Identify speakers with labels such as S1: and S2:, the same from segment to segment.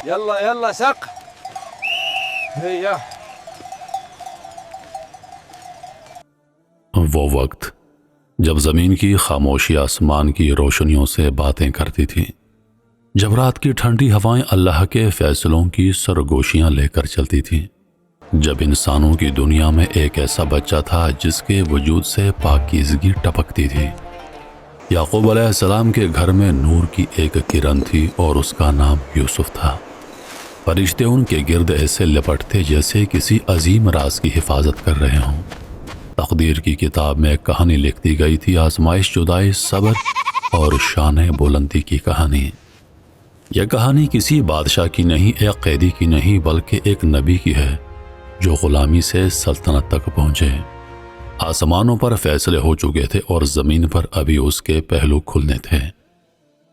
S1: يلا يلا سق هيا.
S2: وہ وقت جب زمین کی خاموشی آسمان کی روشنیوں سے باتیں کرتی تھی، جب رات کی ٹھنڈی ہوائیں اللہ کے فیصلوں کی سرگوشیاں لے کر چلتی تھیں، جب انسانوں کی دنیا میں ایک ایسا بچہ تھا جس کے وجود سے پاکیزگی ٹپکتی تھی۔ یعقوب علیہ السلام کے گھر میں نور کی ایک کرن تھی اور اس کا نام یوسف تھا۔ فرشتے ان کے گرد ایسے لپٹتے جیسے کسی عظیم راز کی حفاظت کر رہے ہوں۔ تقدیر کی کتاب میں ایک کہانی لکھ دی گئی تھی، آزمائش، جدائی، صبر اور شان بلندی کی کہانی۔ یہ کہانی کسی بادشاہ کی نہیں، ایک قیدی کی نہیں، بلکہ ایک نبی کی ہے جو غلامی سے سلطنت تک پہنچے۔ آسمانوں پر فیصلے ہو چکے تھے اور زمین پر ابھی اس کے پہلو کھلنے تھے۔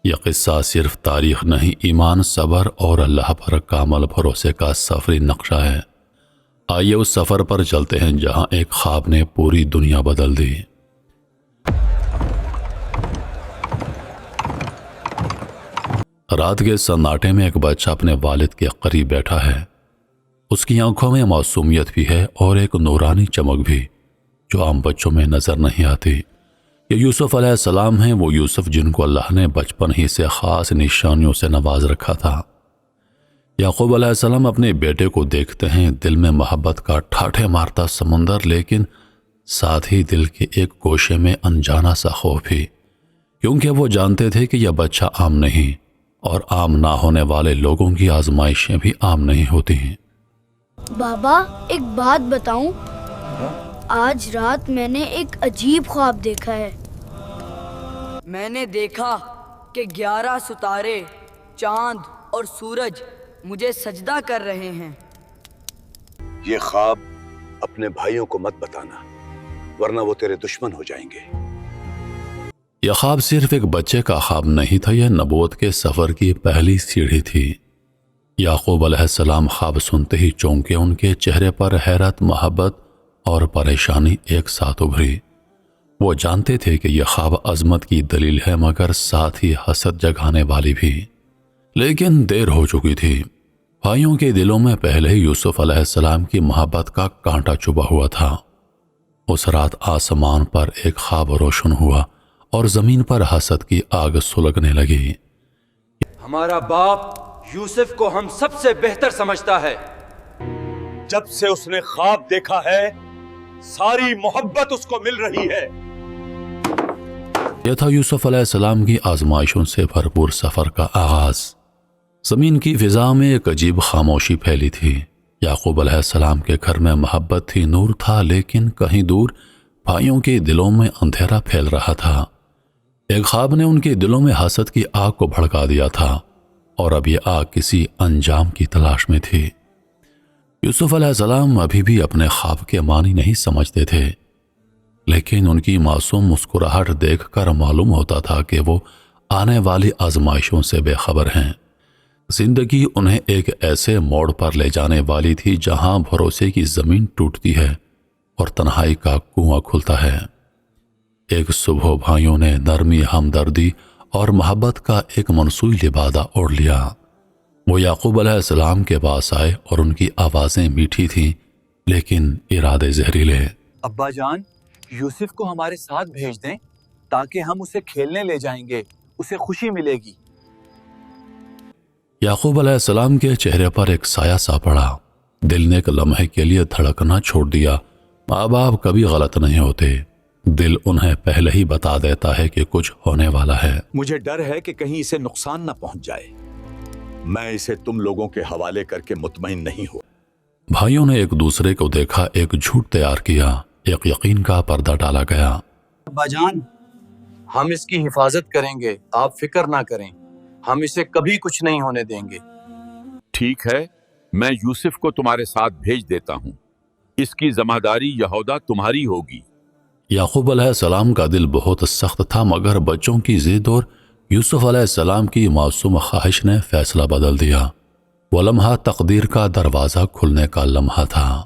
S2: یہ قصہ صرف تاریخ نہیں، ایمان، صبر اور اللہ پر کامل بھروسے کا سفری نقشہ ہے۔ آئیے اس سفر پر چلتے ہیں جہاں ایک خواب نے پوری دنیا بدل دی۔ رات کے سناٹے میں ایک بچہ اپنے والد کے قریب بیٹھا ہے۔ اس کی آنکھوں میں معصومیت بھی ہے اور ایک نورانی چمک بھی جو عام بچوں میں نظر نہیں آتی۔ یہ یوسف علیہ السلام ہیں، وہ یوسف جن کو اللہ نے بچپن ہی سے خاص نشانیوں سے نواز رکھا تھا۔ یعقوب علیہ السلام اپنے بیٹے کو دیکھتے ہیں، دل میں محبت کا ٹھاٹھے مارتا سمندر، لیکن ساتھ ہی دل کے ایک گوشے میں انجانا سا خوف بھی، کیونکہ وہ جانتے تھے کہ یہ بچہ عام نہیں، اور عام نہ ہونے والے لوگوں کی آزمائشیں بھی عام نہیں ہوتی ہیں۔
S3: بابا ایک بات بتاؤں، آج رات میں نے ایک عجیب خواب دیکھا ہے۔
S4: میں نے دیکھا کہ 11 ستارے، چاند اور سورج مجھے سجدہ کر رہے ہیں۔
S5: یہ خواب اپنے بھائیوں کو مت بتانا، ورنہ وہ تیرے دشمن ہو جائیں گے۔
S2: یہ خواب صرف ایک بچے کا خواب نہیں تھا، یہ نبوت کے سفر کی پہلی سیڑھی تھی۔ یعقوب علیہ السلام خواب سنتے ہی چونکے، ان کے چہرے پر حیرت، محبت اور پریشانی ایک ساتھ ابھری۔ وہ جانتے تھے کہ یہ خواب عظمت کی دلیل ہے، مگر ساتھ ہی حسد جگانے والی بھی۔ لیکن دیر ہو چکی تھی۔ بھائیوں کے دلوں میں پہلے ہی یوسف علیہ السلام کی محبت کا کانٹا چبھا ہوا تھا۔ اس رات آسمان پر ایک خواب روشن ہوا اور زمین پر حسد کی آگ سلگنے لگی۔
S1: ہمارا باپ یوسف کو ہم سب سے بہتر سمجھتا ہے۔
S5: جب سے اس نے خواب دیکھا ہے، ساری محبت اس کو مل رہی ہے۔
S2: یہ تھا یوسف علیہ السلام کی آزمائشوں سے بھرپور سفر کا آغاز۔ زمین کی فضا میں ایک عجیب خاموشی پھیلی تھی۔ یعقوب علیہ السلام کے گھر میں محبت تھی، نور تھا، لیکن کہیں دور بھائیوں کے دلوں میں اندھیرا پھیل رہا تھا۔ ایک خواب نے ان کے دلوں میں حسد کی آگ کو بھڑکا دیا تھا، اور اب یہ آگ کسی انجام کی تلاش میں تھی۔ یوسف علیہ السلام ابھی بھی اپنے خواب کے معنی نہیں سمجھتے تھے، لیکن ان کی معصوم مسکراہٹ دیکھ کر معلوم ہوتا تھا کہ وہ آنے والی آزمائشوں سے بے خبر ہیں۔ زندگی انہیں ایک ایسے موڑ پر لے جانے والی تھی جہاں بھروسے کی زمین ٹوٹتی ہے اور تنہائی کا کنواں کھلتا ہے۔ ایک صبح بھائیوں نے نرمی، ہمدردی اور محبت کا ایک منسوئی لبادہ اوڑھ لیا۔ وہ یعقوب علیہ السلام کے پاس آئے اور ان کی آوازیں میٹھی تھیں لیکن ارادے زہریلے۔
S6: ابا جان، یوسف کو ہمارے ساتھ بھیج دیں تاکہ ہم اسے کھیلنے لے جائیں گے، اسے خوشی ملے گی۔
S2: یعقوب علیہ السلام کے چہرے پر ایک سایہ سا پڑا۔ دل نے ایک لمحے کے لیے دھڑکنا چھوڑ دیا۔ ماں باپ کبھی غلط نہیں ہوتے، دل انہیں پہلے ہی بتا دیتا ہے کہ کچھ ہونے والا ہے۔
S5: مجھے ڈر ہے کہ کہیں اسے نقصان نہ پہنچ جائے۔ میں اسے تم لوگوں کے حوالے کر کے مطمئن نہیں ہوں۔
S2: بھائیوں نے ایک دوسرے کو دیکھا، ایک جھوٹ تیار کیا، ایک یقین کا پردہ ڈالا گیا۔
S6: ابا جان، ہم اس کی حفاظت کریں گے، آپ فکر نہ کریں، ہم اسے کبھی کچھ نہیں ہونے دیں گے۔
S7: ٹھیک ہے، میں یوسف کو تمہارے ساتھ بھیج دیتا ہوں، اس کی ذمہ داری یہودا تمہاری ہوگی۔
S2: یعقوب علیہ السلام کا دل بہت سخت تھا، مگر بچوں کی ضد اور یوسف علیہ السلام کی معصوم خواہش نے فیصلہ بدل دیا۔ وہ لمحہ تقدیر کا دروازہ کھلنے کا لمحہ تھا۔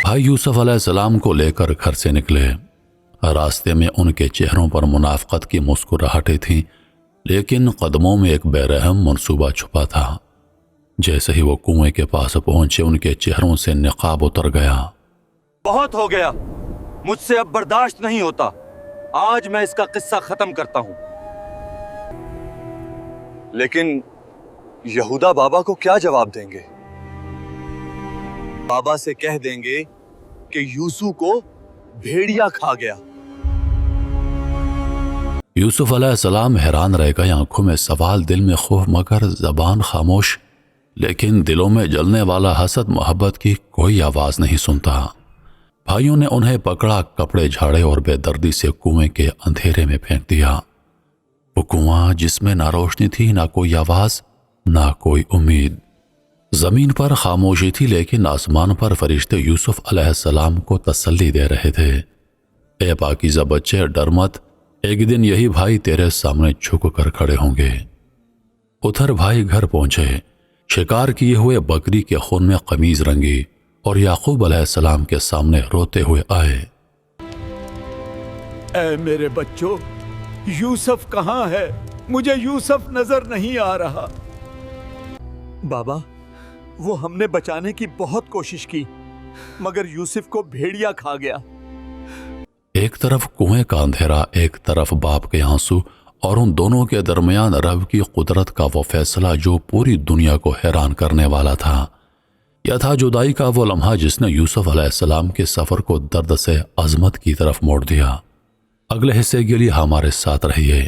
S2: بھائی یوسف علیہ السلام کو لے کر گھر سے نکلے۔ راستے میں ان کے چہروں پر منافقت کی مسکراہٹیں تھیں، لیکن قدموں میں ایک بے رحم منصوبہ چھپا تھا۔ جیسے ہی وہ کنویں کے پاس پہنچے ان کے چہروں سے نقاب اتر گیا۔
S1: بہت ہو گیا، مجھ سے اب برداشت نہیں ہوتا، آج میں اس کا قصہ ختم کرتا ہوں۔
S8: لیکن یہودا بابا کو کیا جواب دیں گے؟ بابا سے کہہ دیں گے کہ یوسف کو بھیڑیا کھا گیا۔
S2: یوسف علیہ السلام حیران رہ گئے، آنکھوں میں سوال، دل میں خوف، مگر زبان خاموش۔ لیکن دلوں میں جلنے والا حسد، محبت کی کوئی آواز نہیں سنتا۔ بھائیوں نے انہیں پکڑا، کپڑے جھاڑے اور بے دردی سے کنویں کے اندھیرے میں پھینک دیا۔ وہ کنواں جس میں نہ روشنی تھی، نہ کوئی آواز، نہ کوئی امید۔ زمین پر خاموشی تھی، لیکن آسمان پر فرشتے یوسف علیہ السلام کو تسلی دے رہے تھے۔ اے پاکیزہ بچے، ڈر مت، ایک دن یہی بھائی تیرے سامنے جھک کر کھڑے ہوں گے۔ ادھر بھائی گھر پہنچے، شکار کیے ہوئے بکری کے خون میں قمیض رنگی، اور یعقوب علیہ السلام کے سامنے روتے ہوئے آئے۔
S9: اے میرے بچوں، یوسف کہاں ہے؟ مجھے یوسف نظر نہیں آ رہا۔
S8: بابا، وہ ہم نے بچانے کی بہت کوشش کی، مگر یوسف کو بھیڑیا کھا گیا۔
S2: ایک طرف کنویں کا اندھیرا، ایک طرف باپ کے آنسو، اور ان دونوں کے درمیان رب کی قدرت کا وہ فیصلہ جو پوری دنیا کو حیران کرنے والا تھا۔ یہ تھا جدائی کا وہ لمحہ جس نے یوسف علیہ السلام کے سفر کو درد سے عظمت کی طرف موڑ دیا۔ اگلے حصے کے لیے ہمارے ساتھ رہیے۔